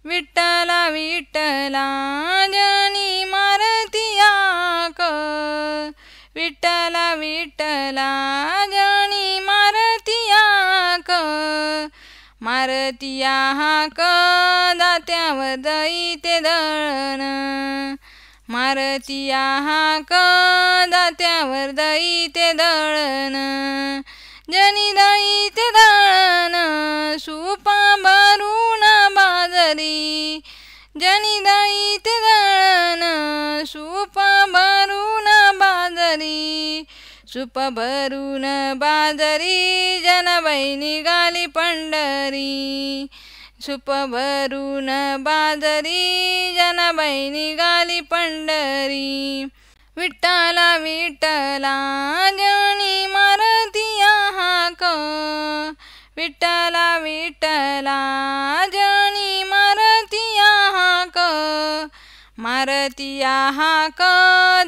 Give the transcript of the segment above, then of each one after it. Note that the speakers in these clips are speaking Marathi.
विठ्ठला विठ्ठला जनी मारती हाक, विठ्ठला विठ्ठला जनी मारती हाक, मारती हाक दात्यावर दैते दळण, मारती हाक दात्यावर दैते दळण, जनी दैते दळण सुपा भरून बाजरी, जनी दैते दळण सुपा भरून बाजरी, सुप भरून बाजरी जनाबाई निघाली पंढरी, सुप भरून बाजरी जनाबाई निघाली पंढरी, विठ्ठला विठ्ठला जनी मारती हाक, विठ्ठला विठ्ठला जनी मारती हाक, मारती हाक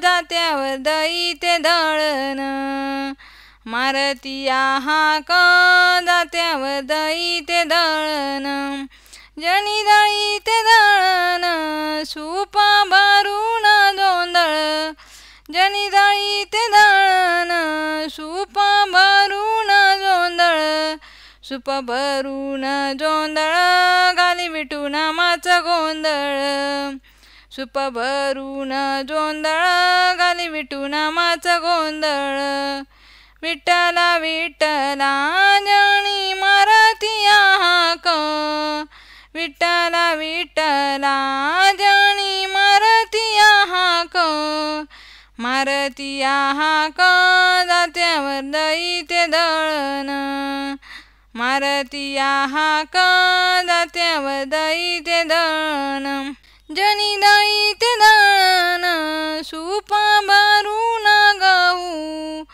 दात्यावर दैते दळण, मारती हाक दात्यावर दैते दळण, जनी दैते दळण सुपा भरून जोंधळ, जनी दैते दळण सुपा भरून जोंधळ, सुप भरून जोंधळ घाली विठू नामाचा गोंधळ, सुप भरून जोंधळ घाली विठू नामाचा गोंधळ, विठ्ठला विठ्ठला जनी मारती हाक, विठ्ठला विठ्ठला जनी मारती हाक, मारती हाक दात्यावर दैते दळण, मारती हाक दात्यावर दैते दळण, जनी दैते दळण सुपा भरून गहू,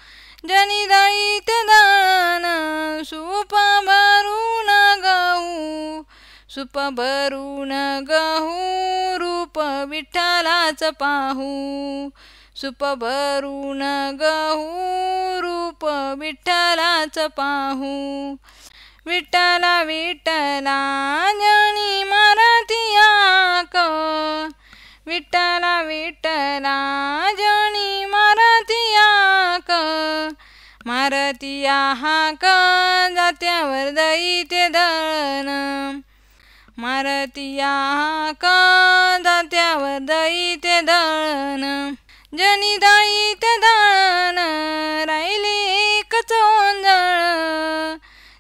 जनी दैते दळण सुपा भरून गहू, सुप भरून गहू रूप विठ्ठलाच पाहू, सुप भरून गहू रूप विठ्ठलाच पाहू, विठ्ठला विठ्ठला जनी मारती हाक, विठ्ठला विठ्ठला जनी मारती हाक, मारती हाक दात्यावर दैते दळण, मारती हाक दात्यावर दैते दळण, जनी दैते दळण राहिली एक चोंजळ,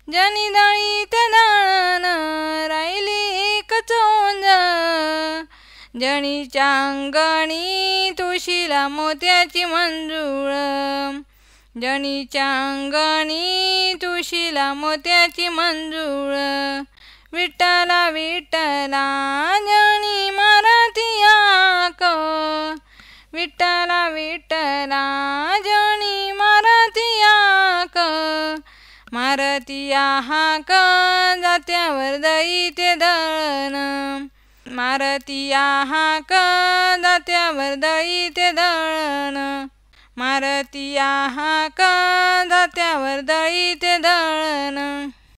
जनी दैते दळण राहिली एक चोंजळ, जनीच्या अंगणी तुळशीला मोत्याची मंजूळ, जनीच्या अंगणी तुळशीला मोत्याची मंजूळ, विठ्ठला विठ्ठला जनी मारती हाक, विठ्ठला विठ्ठला जनी मारती हाक, मारती हाक दात्यावर दैते दळण, मारती हाक दात्यावर दैते दळण, मारती हाक दात्यावर दैते दळण.